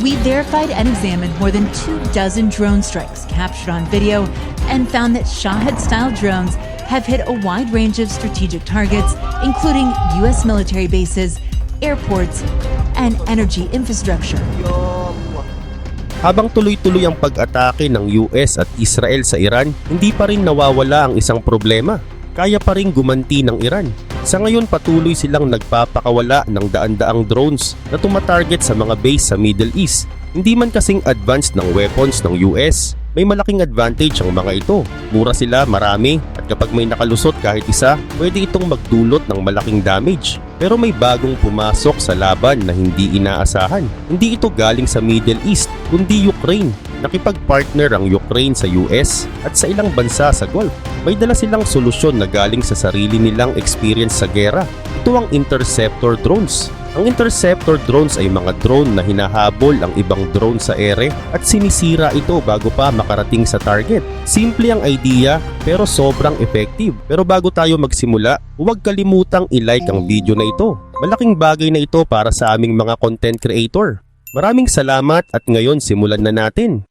We verified and examined more than 24 drone strikes captured on video and found that Shahed-style drones have hit a wide range of strategic targets, including U.S. military bases, airports, and energy infrastructure. Habang tuloy-tuloy ang pag-atake ng US at Israel sa Iran, hindi pa rin nawawala ang isang problema. Kaya pa rin gumanti ng Iran. Sa ngayon patuloy silang nagpapakawala ng daan-daang drones na tumatarget sa mga base sa Middle East. Hindi man kasing advanced ng weapons ng US, may malaking advantage ang mga ito. Mura sila, marami, at kapag may nakalusot kahit isa, pwede itong magdulot ng malaking damage. Pero may bagong pumasok sa laban na hindi inaasahan. Hindi ito galing sa Middle East, kundi Ukraine. Nakipag-partner ang Ukraine sa US at sa ilang bansa sa Gulf. May dala silang solusyon na galing sa sarili nilang experience sa gera. Ito ang interceptor drones. Ang interceptor drones ay mga drone na hinahabol ang ibang drone sa ere at sinisira ito bago pa makarating sa target. Simple ang idea pero sobrang effective. Pero bago tayo magsimula, huwag kalimutang i-like ang video na ito. Malaking bagay na ito para sa aming mga content creator. Maraming salamat at ngayon simulan na natin.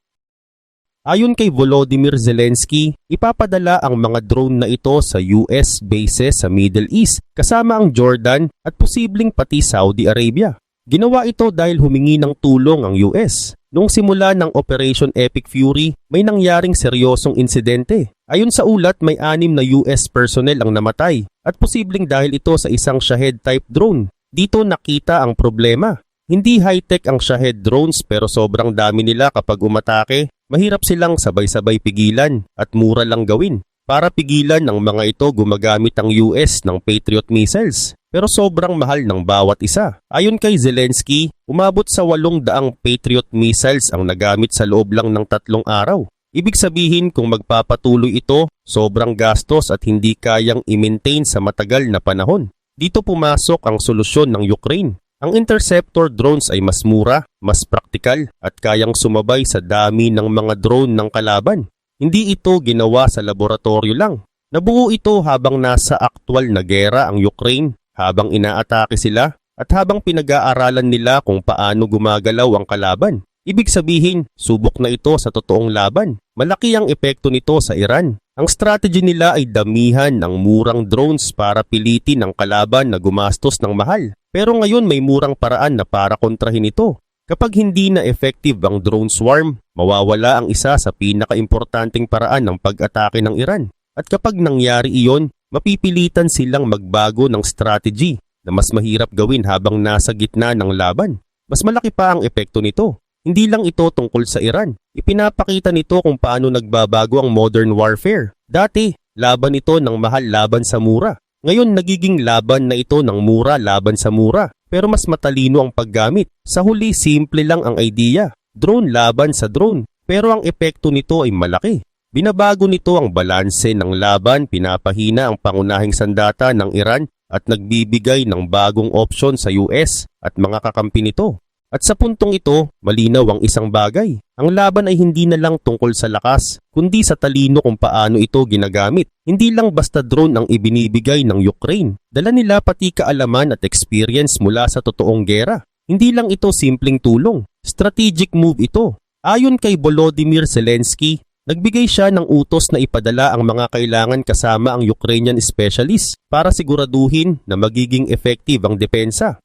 Ayon kay Volodymyr Zelensky, ipapadala ang mga drone na ito sa US bases sa Middle East kasama ang Jordan at posibleng pati Saudi Arabia. Ginawa ito dahil humingi ng tulong ang US. Noong simula ng Operation Epic Fury, may nangyaring seryosong insidente. Ayon sa ulat, may 6 na US personnel ang namatay at posibleng dahil ito sa isang Shahed-type drone. Dito nakita ang problema. Hindi high-tech ang Shahed drones pero sobrang dami nila kapag umatake. Mahirap silang sabay-sabay pigilan at mura lang gawin. Para pigilan ng mga ito gumagamit ang US ng Patriot missiles. Pero sobrang mahal ng bawat isa. Ayon kay Zelensky, umabot sa 800 Patriot missiles ang nagamit sa loob lang ng 3 araw. Ibig sabihin kung magpapatuloy ito, sobrang gastos at hindi kayang i-maintain sa matagal na panahon. Dito pumasok ang solusyon ng Ukraine. Ang interceptor drones ay mas mura, mas praktikal at kayang sumabay sa dami ng mga drone ng kalaban. Hindi ito ginawa sa laboratorio lang. Nabuo ito habang nasa aktwal na gera ang Ukraine, habang inaatake sila at habang pinag-aaralan nila kung paano gumagalaw ang kalaban. Ibig sabihin, subok na ito sa totoong laban. Malaki ang epekto nito sa Iran. Ang strategy nila ay damihan ng murang drones para pilitin ang kalaban na gumastos ng mahal. Pero ngayon may murang paraan na para kontrahin ito. Kapag hindi na effective ang drone swarm, mawawala ang isa sa pinakaimportanteng paraan ng pag-atake ng Iran. At kapag nangyari iyon, mapipilitan silang magbago ng strategy na mas mahirap gawin habang nasa gitna ng laban. Mas malaki pa ang epekto nito. Hindi lang ito tungkol sa Iran. Ipinapakita nito kung paano nagbabago ang modern warfare. Dati, laban ito ng mahal laban sa mura. Ngayon nagiging laban na ito ng mura laban sa mura. Pero mas matalino ang paggamit. Sa huli, simple lang ang idea. Drone laban sa drone. Pero ang epekto nito ay malaki. Binabago nito ang balanse ng laban, pinapahina ang pangunahing sandata ng Iran at nagbibigay ng bagong opsyon sa US at mga kakampi nito. At sa puntong ito, malinaw ang isang bagay. Ang laban ay hindi na lang tungkol sa lakas, kundi sa talino kung paano ito ginagamit. Hindi lang basta drone ang ibinibigay ng Ukraine. Dala nila pati kaalaman at experience mula sa totoong gera. Hindi lang ito simpleng tulong. Strategic move ito. Ayon kay Volodymyr Zelensky, nagbigay siya ng utos na ipadala ang mga kailangan kasama ang Ukrainian specialists para siguraduhin na magiging effective ang depensa.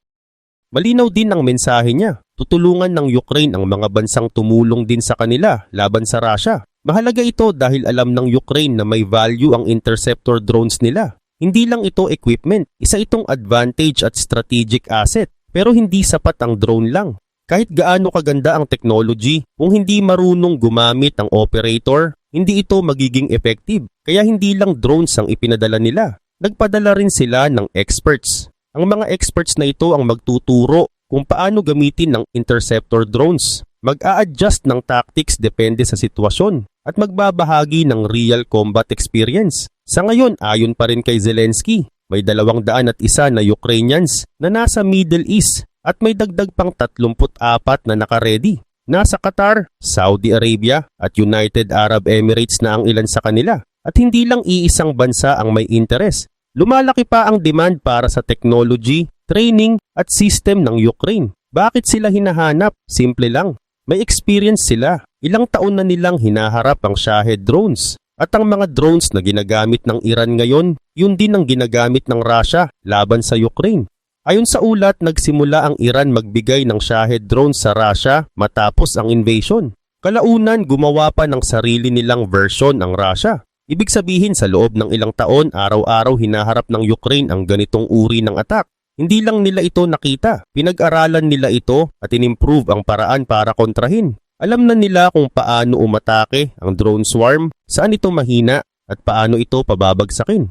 Malinaw din ang mensahe niya. Tutulungan ng Ukraine ang mga bansang tumulong din sa kanila laban sa Russia. Mahalaga ito dahil alam ng Ukraine na may value ang interceptor drones nila. Hindi lang ito equipment, isa itong advantage at strategic asset. Pero hindi sapat ang drone lang. Kahit gaano kaganda ang technology, kung hindi marunong gumamit ang operator, hindi ito magiging effective. Kaya hindi lang drones ang ipinadala nila. Nagpadala rin sila ng experts. Ang mga experts na ito ang magtuturo kung paano gamitin ng interceptor drones. Mag-a-adjust ng tactics depende sa sitwasyon at magbabahagi ng real combat experience. Sa ngayon, ayon pa rin kay Zelensky, may 201 na Ukrainians na nasa Middle East at may dagdag pang 34 na naka-ready. Nasa Qatar, Saudi Arabia at United Arab Emirates na ang ilan sa kanila. At hindi lang iisang bansa ang may interes. Lumalaki pa ang demand para sa technology, training at system ng Ukraine. Bakit sila hinahanap? Simple lang. May experience sila. Ilang taon na nilang hinaharap ang Shahed drones. At ang mga drones na ginagamit ng Iran ngayon, yun din ang ginagamit ng Russia laban sa Ukraine. Ayon sa ulat, nagsimula ang Iran magbigay ng Shahed drones sa Russia matapos ang invasion. Kalaunan, gumawa pa ng sarili nilang version ang Russia. Ibig sabihin sa loob ng ilang taon, araw-araw hinaharap ng Ukraine ang ganitong uri ng attack. Hindi lang nila ito nakita, pinag-aralan nila ito at inimprove ang paraan para kontrahin. Alam na nila kung paano umatake ang drone swarm, saan ito mahina at paano ito pababagsakin.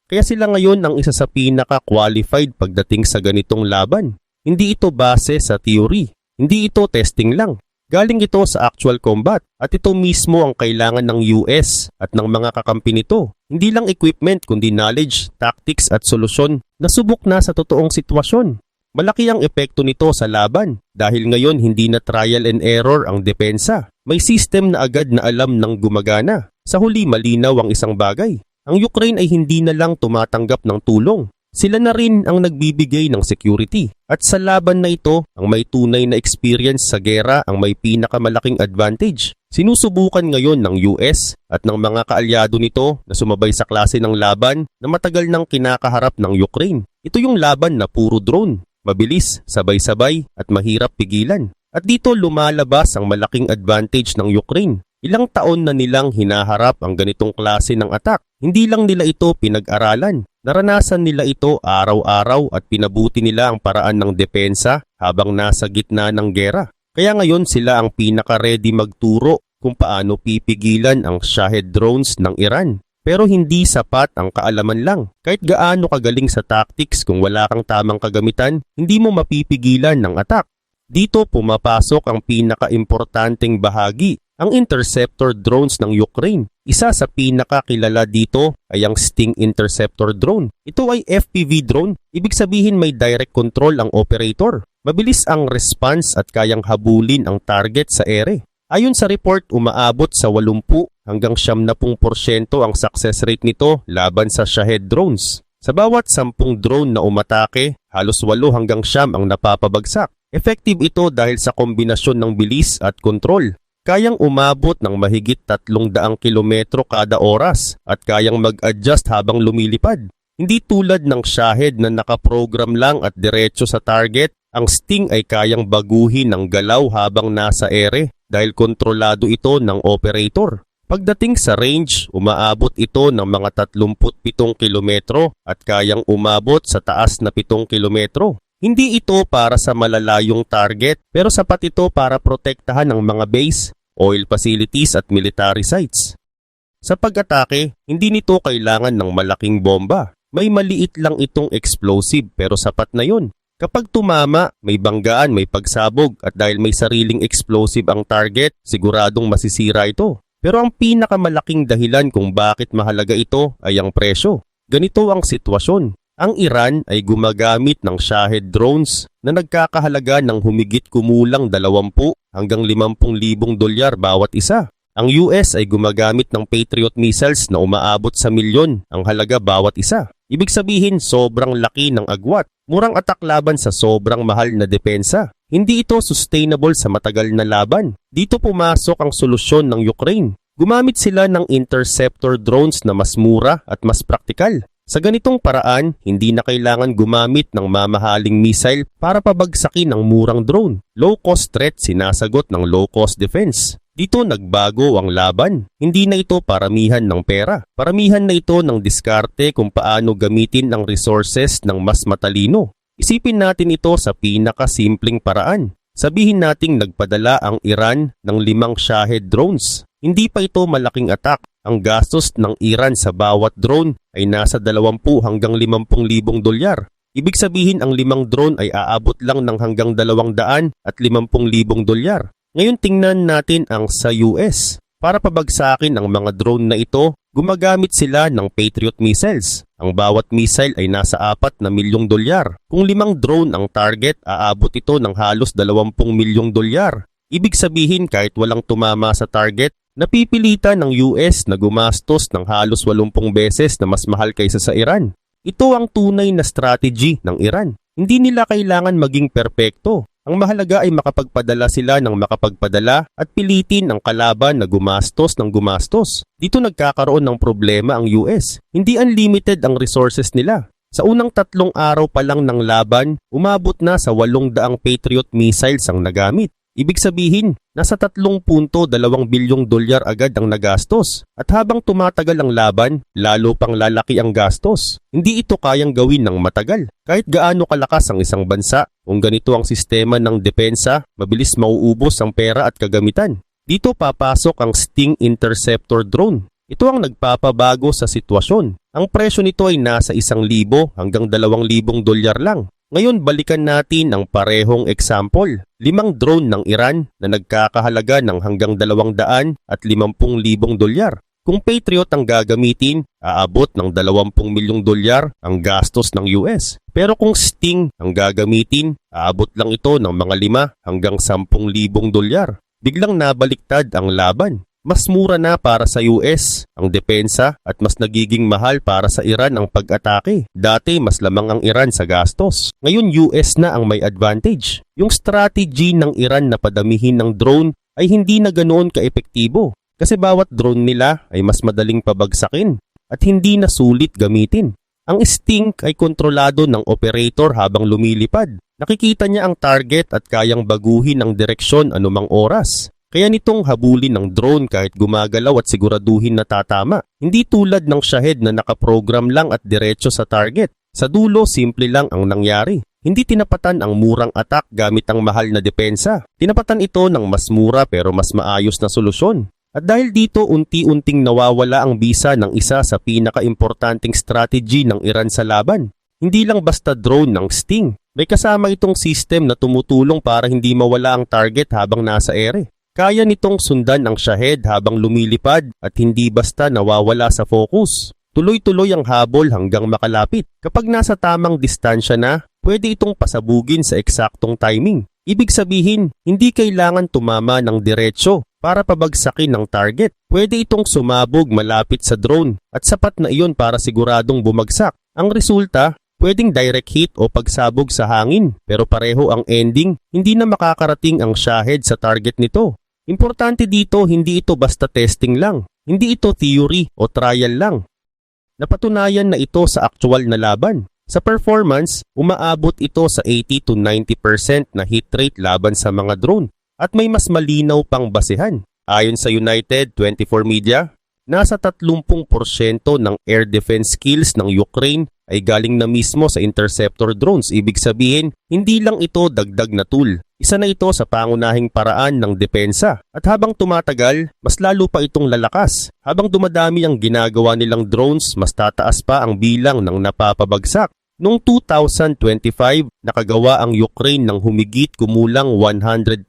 Kaya sila ngayon ang isa sa pinaka-qualified pagdating sa ganitong laban. Hindi ito base sa theory, hindi ito testing lang. Galing ito sa actual combat at ito mismo ang kailangan ng US at ng mga kakampi nito. Hindi lang equipment kundi knowledge, tactics at solusyon na subok na sa totoong sitwasyon. Malaki ang epekto nito sa laban dahil ngayon hindi na trial and error ang depensa. May system na agad na alam ng gumagana. Sa huli malinaw ang isang bagay. Ang Ukraine ay hindi na lang tumatanggap ng tulong. Sila na rin ang nagbibigay ng security. At sa laban na ito, ang may tunay na experience sa gera ang may pinakamalaking advantage. Sinusubukan ngayon ng US at ng mga kaalyado nito na sumabay sa klase ng laban na matagal nang kinakaharap ng Ukraine. Ito yung laban na puro drone. Mabilis, sabay-sabay at mahirap pigilan. At dito lumalabas ang malaking advantage ng Ukraine. Ilang taon na nilang hinaharap ang ganitong klase ng attack. Hindi lang nila ito pinag-aralan. Naranasan nila ito araw-araw at pinabuti nila ang paraan ng depensa habang nasa gitna ng gera. Kaya ngayon sila ang pinaka-ready magturo kung paano pipigilan ang Shahed drones ng Iran. Pero hindi sapat ang kaalaman lang. Kahit gaano kagaling sa tactics kung wala kang tamang kagamitan, hindi mo mapipigilan ng attack. Dito pumapasok ang pinaka-importanteng bahagi, ang interceptor drones ng Ukraine. Isa sa pinakakilala dito ay ang Sting interceptor drone. Ito ay FPV drone, ibig sabihin may direct control ang operator. Mabilis ang response at kayang habulin ang target sa ere. Ayon sa report, umaabot sa 80 hanggang 70% ang success rate nito laban sa Shahed drones. Sa bawat 10 drone na umatake, halos 8 hanggang 9 ang napapabagsak. Effective ito dahil sa kombinasyon ng bilis at kontrol. Kayang umabot ng mahigit 300 kilometro kada oras at kayang mag-adjust habang lumilipad. Hindi tulad ng Shahed na nakaprogram lang at diretso sa target, ang Sting ay kayang baguhin ng galaw habang nasa ere dahil kontrolado ito ng operator. Pagdating sa range, umaabot ito ng mga 37 kilometro at kayang umabot sa taas na 7 kilometro. Hindi ito para sa malalayong target pero sapat ito para protektahan ang mga base, oil facilities at military sites. Sa pag-atake, hindi nito kailangan ng malaking bomba. May maliit lang itong explosive pero sapat na yon. Kapag tumama, may banggaan, may pagsabog at dahil may sariling explosive ang target, siguradong masisira ito. Pero ang pinakamalaking dahilan kung bakit mahalaga ito ay ang presyo. Ganito ang sitwasyon. Ang Iran ay gumagamit ng Shahed drones na nagkakahalaga ng humigit kumulang 20 hanggang 50,000 dolyar bawat isa. Ang US ay gumagamit ng Patriot missiles na umaabot sa milyon ang halaga bawat isa. Ibig sabihin sobrang laki ng agwat. Murang atak laban sa sobrang mahal na depensa. Hindi ito sustainable sa matagal na laban. Dito pumasok ang solusyon ng Ukraine. Gumamit sila ng interceptor drones na mas mura at mas praktikal. Sa ganitong paraan, hindi na kailangan gumamit ng mamahaling missile para pabagsakin ang murang drone. Low-cost threat sinasagot ng low-cost defense. Dito nagbago ang laban. Hindi na ito paramihan ng pera. Paramihan na ito ng diskarte kung paano gamitin ang resources ng mas matalino. Isipin natin ito sa pinakasimpleng paraan. Sabihin nating nagpadala ang Iran ng 5 Shahed drones. Hindi pa ito malaking attack. Ang gastos ng Iran sa bawat drone ay nasa 20 hanggang 50,000 dolyar. Ibig sabihin ang 5 drone ay aabot lang ng hanggang 200 at 50,000 dolyar. Ngayon tingnan natin ang sa US. Para pabagsakin ang mga drone na ito, gumagamit sila ng Patriot missiles. Ang bawat missile ay nasa 4 na milyong dolyar. Kung 5 drone ang target, aabot ito ng halos 20 milyong dolyar. Ibig sabihin kahit walang tumama sa target, napipilitan ng US na gumastos ng halos 80 beses na mas mahal kaysa sa Iran. Ito ang tunay na strategy ng Iran. Hindi nila kailangan maging perpekto. Ang mahalaga ay makapagpadala sila ng makapagpadala at pilitin ang kalaban na gumastos ng gumastos. Dito nagkakaroon ng problema ang US. Hindi unlimited ang resources nila. Sa unang 3 araw pa lang ng laban, umabot na sa 800 Patriot missiles ang nagamit. Ibig sabihin, nasa 3.2 bilyong dolyar agad ang nagastos. At habang tumatagal ang laban, lalo pang lalaki ang gastos. Hindi ito kayang gawin ng matagal. Kahit gaano kalakas ang isang bansa, kung ganito ang sistema ng depensa, mabilis mauubos ang pera at kagamitan. Dito papasok ang Sting Interceptor drone. Ito ang nagpapabago sa sitwasyon. Ang presyo nito ay nasa 1,000 hanggang 2,000 dolyar lang. Ngayon balikan natin ang parehong example. 5 drone ng Iran na nagkakahalaga ng hanggang 200 at 50,000 dolyar. Kung Patriot ang gagamitin, aabot ng 20 milyong dolyar ang gastos ng US. Pero kung Sting ang gagamitin, aabot lang ito ng mga 5 hanggang 10,000 dolyar. Biglang nabaliktad ang laban. Mas mura na para sa US ang depensa at mas nagiging mahal para sa Iran ang pag-atake. Dati mas lamang ang Iran sa gastos. Ngayon US na ang may advantage. Yung strategy ng Iran na padamihin ng drone ay hindi na ganoon kaepektibo kasi bawat drone nila ay mas madaling pabagsakin at hindi na sulit gamitin. Ang Sting ay kontrolado ng operator habang lumilipad. Nakikita niya ang target at kayang baguhin ang direksyon anumang oras. Kaya nitong habulin ng drone kahit gumagalaw at siguraduhin na tatama. Hindi tulad ng Shahed na nakaprogram lang at diretso sa target. Sa dulo, simple lang ang nangyari. Hindi tinapatan ang murang attack gamit ang mahal na depensa. Tinapatan ito ng mas mura pero mas maayos na solusyon. At dahil dito, unti-unting nawawala ang bisa ng isa sa pinaka-importanting strategy ng Iran sa laban. Hindi lang basta drone ng Sting. May kasama itong system na tumutulong para hindi mawala ang target habang nasa ere. Kaya nitong sundan ang Shahed habang lumilipad at hindi basta nawawala sa focus. Tuloy-tuloy ang habol hanggang makalapit. Kapag nasa tamang distansya na, pwede itong pasabugin sa eksaktong timing. Ibig sabihin, hindi kailangan tumama ng diretsyo para pabagsakin ng target. Pwede itong sumabog malapit sa drone at sapat na iyon para siguradong bumagsak. Ang resulta, pwedeng direct hit o pagsabog sa hangin pero pareho ang ending, hindi na makakarating ang Shahed sa target nito. Importante dito, hindi ito basta testing lang. Hindi ito theory o trial lang. Napatunayan na ito sa actual na laban. Sa performance, umaabot ito sa 80 to 90% na hit rate laban sa mga drone. At may mas malinaw pang basehan. Ayon sa United 24 Media, nasa 30% ng air defense skills ng Ukraine ay galing na mismo sa interceptor drones. Ibig sabihin, hindi lang ito dagdag na tool. Isa na ito sa pangunahing paraan ng depensa. At habang tumatagal, mas lalo pa itong lalakas. Habang dumadami ang ginagawa nilang drones, mas tataas pa ang bilang ng napapabagsak. Noong 2025, nakagawa ang Ukraine ng humigit kumulang 100,000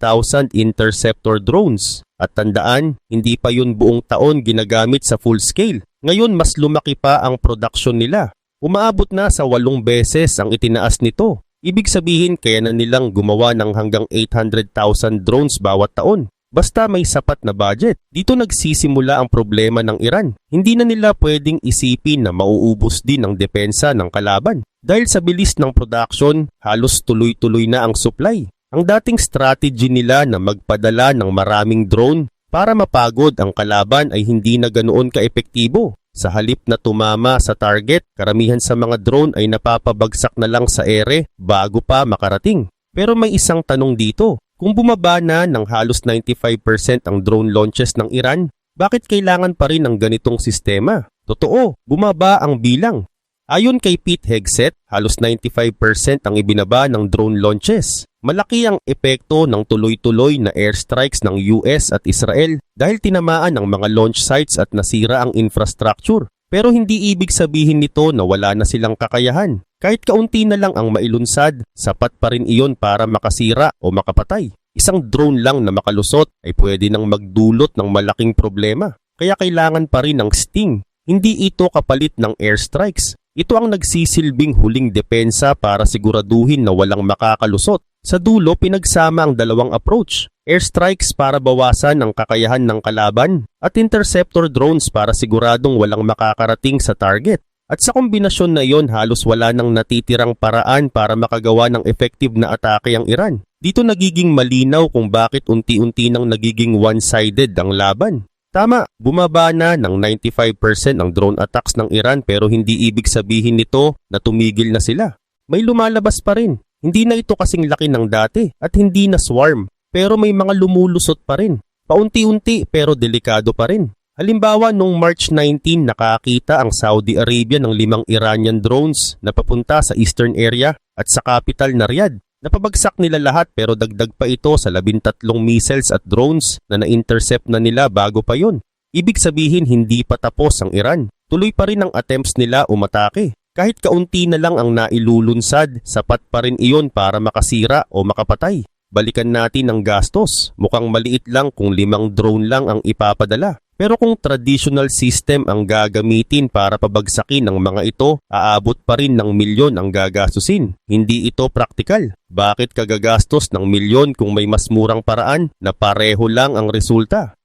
interceptor drones. At tandaan, hindi pa yun buong taon ginagamit sa full scale. Ngayon, mas lumaki pa ang production nila. Umaabot na sa 8 beses ang itinaas nito. Ibig sabihin kaya na nilang gumawa ng hanggang 800,000 drones bawat taon. Basta may sapat na budget. Dito nagsisimula ang problema ng Iran. Hindi na nila pwedeng isipin na mauubos din ang depensa ng kalaban. Dahil sa bilis ng production, halos tuloy-tuloy na ang supply. Ang dating strategy nila na magpadala ng maraming drone para mapagod ang kalaban ay hindi na ganoon kaepektibo. Sa halip na tumama sa target, karamihan sa mga drone ay napapabagsak na lang sa ere bago pa makarating. Pero may isang tanong dito. Kung bumaba na ng halos 95% ang drone launches ng Iran, bakit kailangan pa rin ng ganitong sistema? Totoo, bumaba ang bilang. Ayon kay Pete Hegseth, halos 95% ang ibinaba ng drone launches. Malaki ang epekto ng tuloy-tuloy na airstrikes ng US at Israel dahil tinamaan ang mga launch sites at nasira ang infrastructure. Pero hindi ibig sabihin nito na wala na silang kakayahan. Kahit kaunti na lang ang mailunsad, sapat pa rin iyon para makasira o makapatay. Isang drone lang na makalusot ay pwede nang magdulot ng malaking problema. Kaya kailangan pa rin ng Sting. Hindi ito kapalit ng airstrikes. Ito ang nagsisilbing huling depensa para siguraduhin na walang makakalusot. Sa dulo, pinagsama ang dalawang approach. Airstrikes para bawasan ang kakayahan ng kalaban at interceptor drones para siguradong walang makakarating sa target. At sa kombinasyon na iyon, halos wala nang natitirang paraan para makagawa ng effective na atake ang Iran. Dito nagiging malinaw kung bakit unti-unti nang nagiging one-sided ang laban. Tama, bumaba na ng 95% ang drone attacks ng Iran pero hindi ibig sabihin nito na tumigil na sila. May lumalabas pa rin. Hindi na ito kasing laki ng dati at hindi na swarm pero may mga lumulusot pa rin. Paunti-unti pero delikado pa rin. Halimbawa, noong March 19 nakakita ang Saudi Arabia ng 5 Iranian drones na papunta sa eastern area at sa capital na Riyadh. Napabagsak nila lahat pero dagdag pa ito sa 13 missiles at drones na na-intercept na nila bago pa yon. Ibig sabihin hindi pa tapos ang Iran. Tuloy pa rin ang attempts nila umatake. Kahit kaunti na lang ang nailulunsad, sapat pa rin iyon para makasira o makapatay. Balikan natin ang gastos. Mukhang maliit lang kung 5 drone lang ang ipapadala. Pero kung traditional system ang gagamitin para pabagsakin ng mga ito, aabot pa rin ng milyon ang gagastusin. Hindi ito praktikal. Bakit kagagastos ng milyon kung may mas murang paraan na pareho lang ang resulta?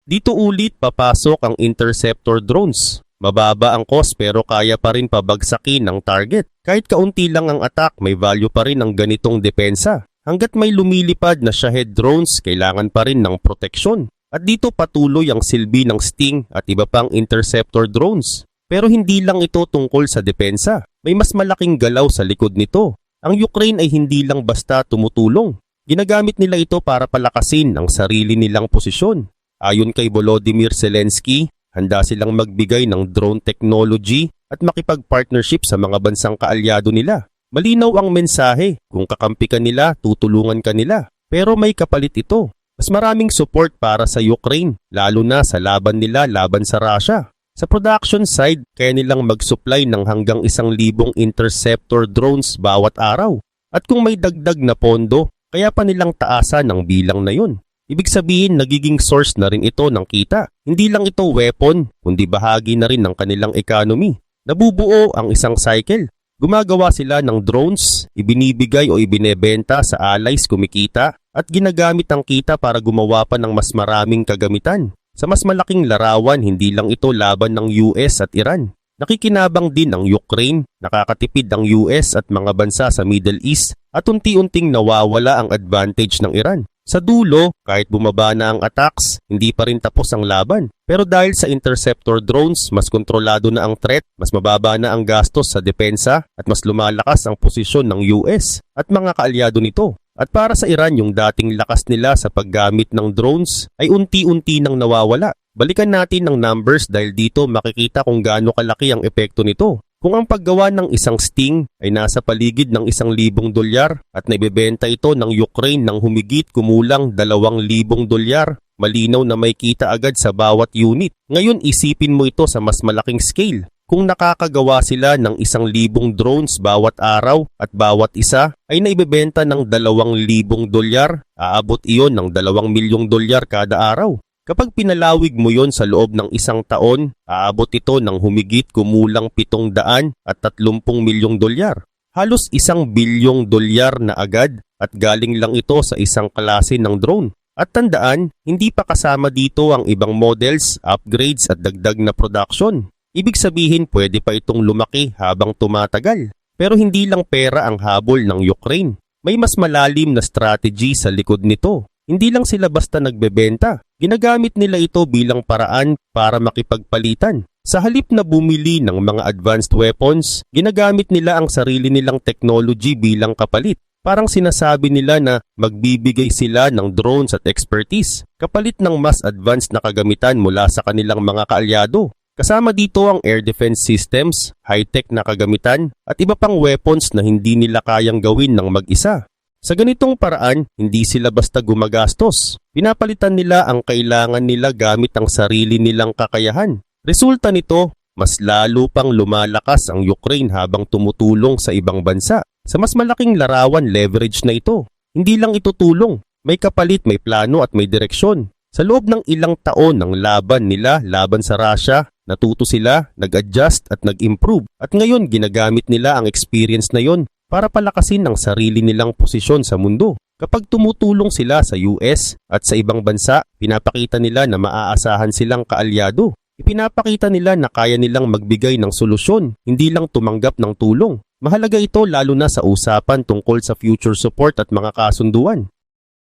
Dito ulit papasok ang interceptor drones. Mababa ang cost pero kaya pa rin pabagsakin ng target. Kahit kaunti lang ang attack, may value pa rin ang ganitong depensa. Hanggat may lumilipad na Shahed drones, kailangan pa rin ng proteksyon. At dito patuloy ang silbi ng Sting at iba pang interceptor drones. Pero hindi lang ito tungkol sa depensa. May mas malaking galaw sa likod nito. Ang Ukraine ay hindi lang basta tumutulong. Ginagamit nila ito para palakasin ang sarili nilang posisyon. Ayon kay Volodymyr Zelensky, handa silang magbigay ng drone technology at makipag-partnership sa mga bansang kaalyado nila. Malinaw ang mensahe, kung kakampi ka nila, tutulungan ka nila. Pero may kapalit ito. Mas maraming support para sa Ukraine, lalo na sa laban nila laban sa Russia. Sa production side, kaya nilang mag-supply ng hanggang 1,000 interceptor drones bawat araw. At kung may dagdag na pondo, kaya pa nilang taasan ang bilang na yun. Ibig sabihin, nagiging source na rin ito ng kita. Hindi lang ito weapon, kundi bahagi na rin ng kanilang economy. Nabubuo ang isang cycle. Gumagawa sila ng drones, ibinibigay o ibinebenta sa allies kumikita at ginagamit ang kita para gumawa pa ng mas maraming kagamitan. Sa mas malaking larawan, hindi lang ito laban ng US at Iran. Nakikinabang din ang Ukraine, nakakatipid ang US at mga bansa sa Middle East at unti-unting nawawala ang advantage ng Iran. Sa dulo, kahit bumaba na ang attacks, hindi pa rin tapos ang laban. Pero dahil sa interceptor drones, mas kontrolado na ang threat, mas mababa na ang gastos sa depensa at mas lumalakas ang posisyon ng US at mga kaalyado nito. At para sa Iran, yung dating lakas nila sa paggamit ng drones ay unti-unti nang nawawala. Balikan natin ang numbers dahil dito makikita kung gaano kalaki ang epekto nito. Kung ang paggawa ng isang Sting ay nasa paligid ng $1,000 at naibebenta ito ng Ukraine ng humigit kumulang $2,000, malinaw na may kita agad sa bawat unit. Ngayon isipin mo ito sa mas malaking scale. Kung nakakagawa sila ng 1,000 drones bawat araw at bawat isa ay naibebenta ng $2,000, aabot iyon ng $2 milyong kada araw. Kapag pinalawig mo yon sa loob ng 1 taon, aabot ito ng humigit kumulang $730 milyong. Halos $1 bilyong na agad at galing lang ito sa isang klase ng drone. At tandaan, hindi pa kasama dito ang ibang models, upgrades at dagdag na production. Ibig sabihin pwede pa itong lumaki habang tumatagal. Pero hindi lang pera ang habol ng Ukraine. May mas malalim na strategy sa likod nito. Hindi lang sila basta nagbebenta. Ginagamit nila ito bilang paraan para makipagpalitan. Sa halip na bumili ng mga advanced weapons, ginagamit nila ang sarili nilang technology bilang kapalit. Parang sinasabi nila na magbibigay sila ng drones at expertise, kapalit ng mas advanced na kagamitan mula sa kanilang mga kaalyado. Kasama dito ang air defense systems, high-tech na kagamitan, at iba pang weapons na hindi nila kayang gawin ng mag-isa. Sa ganitong paraan, hindi sila basta gumagastos. Pinapalitan nila ang kailangan nila gamit ang sarili nilang kakayahan. Resulta nito, mas lalo pang lumalakas ang Ukraine habang tumutulong sa ibang bansa. Sa mas malaking larawan, leverage na ito. Hindi lang ito tulong. May kapalit, may plano at may direksyon. Sa loob ng ilang taon ng laban nila laban sa Russia, natuto sila, nag-adjust at nag-improve. At ngayon, ginagamit nila ang experience na yon para palakasin ang sarili nilang posisyon sa mundo. Kapag tumutulong sila sa US at sa ibang bansa, pinapakita nila na maaasahan silang kaalyado. Ipinapakita nila na kaya nilang magbigay ng solusyon, hindi lang tumanggap ng tulong. Mahalaga ito lalo na sa usapan tungkol sa future support at mga kasunduan.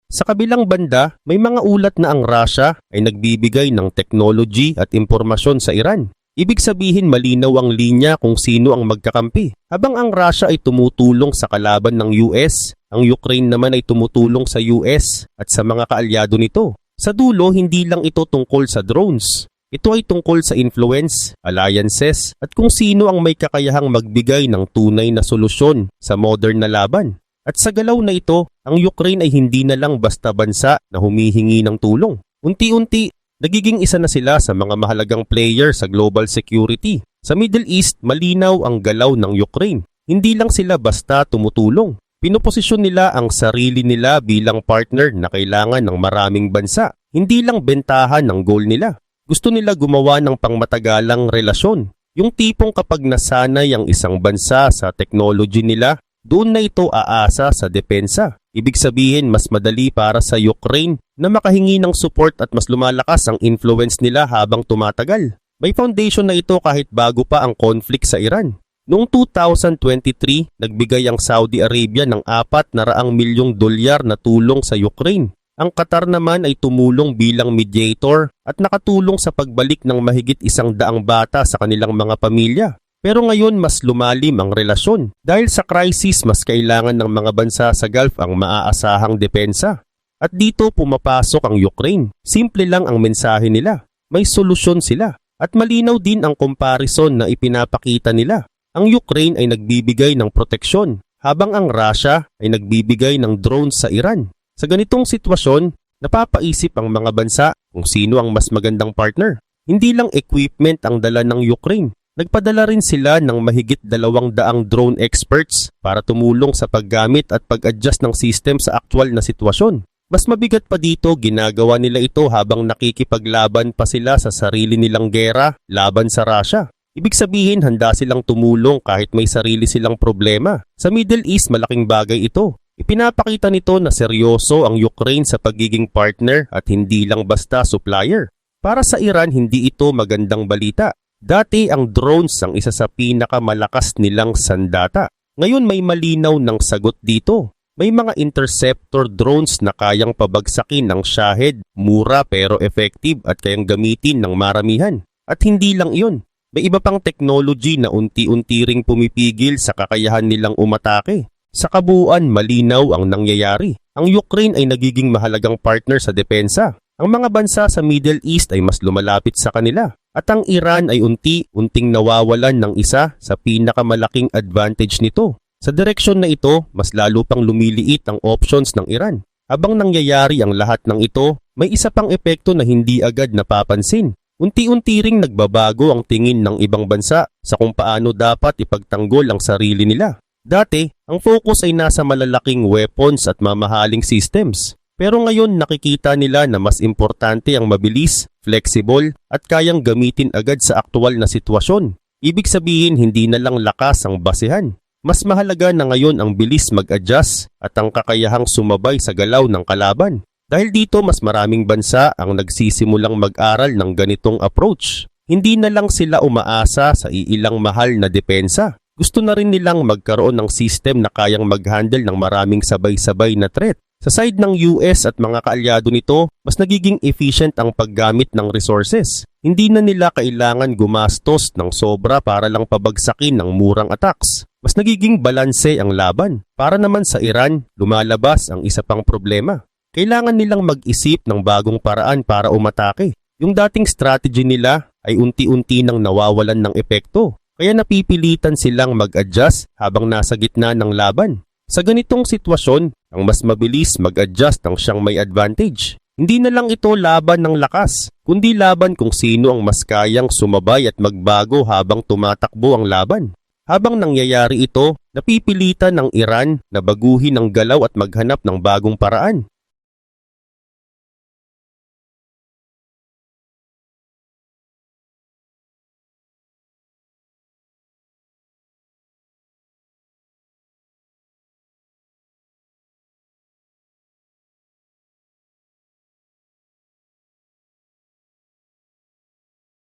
Sa kabilang banda, may mga ulat na ang Russia ay nagbibigay ng technology at impormasyon sa Iran. Ibig sabihin malinaw ang linya kung sino ang magkakampi. Habang ang Russia ay tumutulong sa kalaban ng US, ang Ukraine naman ay tumutulong sa US at sa mga kaalyado nito. Sa dulo, hindi lang ito tungkol sa drones. Ito ay tungkol sa influence, alliances, at kung sino ang may kakayahang magbigay ng tunay na solusyon sa modern na laban. At sa galaw na ito, ang Ukraine ay hindi na lang basta bansa na humihingi ng tulong. Unti-unti, nagiging isa na sila sa mga mahalagang player sa global security. Sa Middle East, malinaw ang galaw ng Ukraine. Hindi lang sila basta tumutulong. Pinoposisyon nila ang sarili nila bilang partner na kailangan ng maraming bansa. Hindi lang bentahan ng goal nila. Gusto nila gumawa ng pangmatagalang relasyon. Yung tipong kapag nasanay ang isang bansa sa technology nila, doon na ito aasa sa depensa. Ibig sabihin mas madali para sa Ukraine na makahingi ng support at mas lumalakas ang influence nila habang tumatagal. May foundation na ito kahit bago pa ang conflict sa Iran. Noong 2023, nagbigay ang Saudi Arabia ng $400 milyong na tulong sa Ukraine. Ang Qatar naman ay tumulong bilang mediator at nakatulong sa pagbalik ng mahigit 100 bata sa kanilang mga pamilya. Pero ngayon mas lumalim ang relasyon. Dahil sa crisis, mas kailangan ng mga bansa sa Gulf ang maaasahang depensa. At dito pumapasok ang Ukraine. Simple lang ang mensahe nila. May solusyon sila. At malinaw din ang comparison na ipinapakita nila. Ang Ukraine ay nagbibigay ng proteksyon, habang ang Russia ay nagbibigay ng drones sa Iran. Sa ganitong sitwasyon, napapaisip ang mga bansa kung sino ang mas magandang partner. Hindi lang equipment ang dala ng Ukraine. Nagpadala rin sila ng mahigit 200 drone experts para tumulong sa paggamit at pag-adjust ng system sa aktwal na sitwasyon. Mas mabigat pa dito, ginagawa nila ito habang nakikipaglaban pa sila sa sarili nilang gera laban sa Russia. Ibig sabihin, handa silang tumulong kahit may sarili silang problema. Sa Middle East, malaking bagay ito. Ipinapakita nito na seryoso ang Ukraine sa pagiging partner at hindi lang basta supplier. Para sa Iran, hindi ito magandang balita. Dati ang drones ang isa sa pinakamalakas nilang sandata. Ngayon may malinaw ng sagot dito. May mga interceptor drones na kayang pabagsakin ng Shahed, mura pero effective at kayang gamitin ng maramihan. At hindi lang iyon. May iba pang technology na unti-unti ring pumipigil sa kakayahan nilang umatake. Sa kabuuan, malinaw ang nangyayari. Ang Ukraine ay nagiging mahalagang partner sa depensa. Ang mga bansa sa Middle East ay mas lumalapit sa kanila. At ang Iran ay unti-unting nawawalan ng isa sa pinakamalaking advantage nito. Sa direksyon na ito, mas lalo pang lumiliit ang options ng Iran. Habang nangyayari ang lahat ng ito, may isa pang epekto na hindi agad napapansin. Unti-unti ring nagbabago ang tingin ng ibang bansa sa kung paano dapat ipagtanggol ang sarili nila. Dati, ang focus ay nasa malalaking weapons at mamahaling systems. Pero ngayon nakikita nila na mas importante ang mabilis, flexible at kayang gamitin agad sa aktwal na sitwasyon. Ibig sabihin hindi na lang lakas ang basehan. Mas mahalaga na ngayon ang bilis mag-adjust at ang kakayahang sumabay sa galaw ng kalaban. Dahil dito mas maraming bansa ang nagsisimulang mag-aral ng ganitong approach. Hindi na lang sila umaasa sa iilang mahal na depensa. Gusto na rin nilang magkaroon ng system na kayang mag-handle ng maraming sabay-sabay na threat. Sa side ng US at mga kaalyado nito, mas nagiging efficient ang paggamit ng resources. Hindi na nila kailangan gumastos ng sobra para lang pabagsakin ng murang attacks. Mas nagiging balanse ang laban. Para naman sa Iran, lumalabas ang isa pang problema. Kailangan nilang mag-isip ng bagong paraan para umatake. Yung dating strategy nila ay unti-unti nang nawawalan ng epekto. Kaya napipilitan silang mag-adjust habang nasa gitna ng laban. Sa ganitong sitwasyon, ang mas mabilis mag-adjust ang siyang may advantage. Hindi na lang ito laban ng lakas, kundi laban kung sino ang mas kayang sumabay at magbago habang tumatakbo ang laban. Habang nangyayari ito, napipilitan ng Iran na baguhin ang galaw at maghanap ng bagong paraan.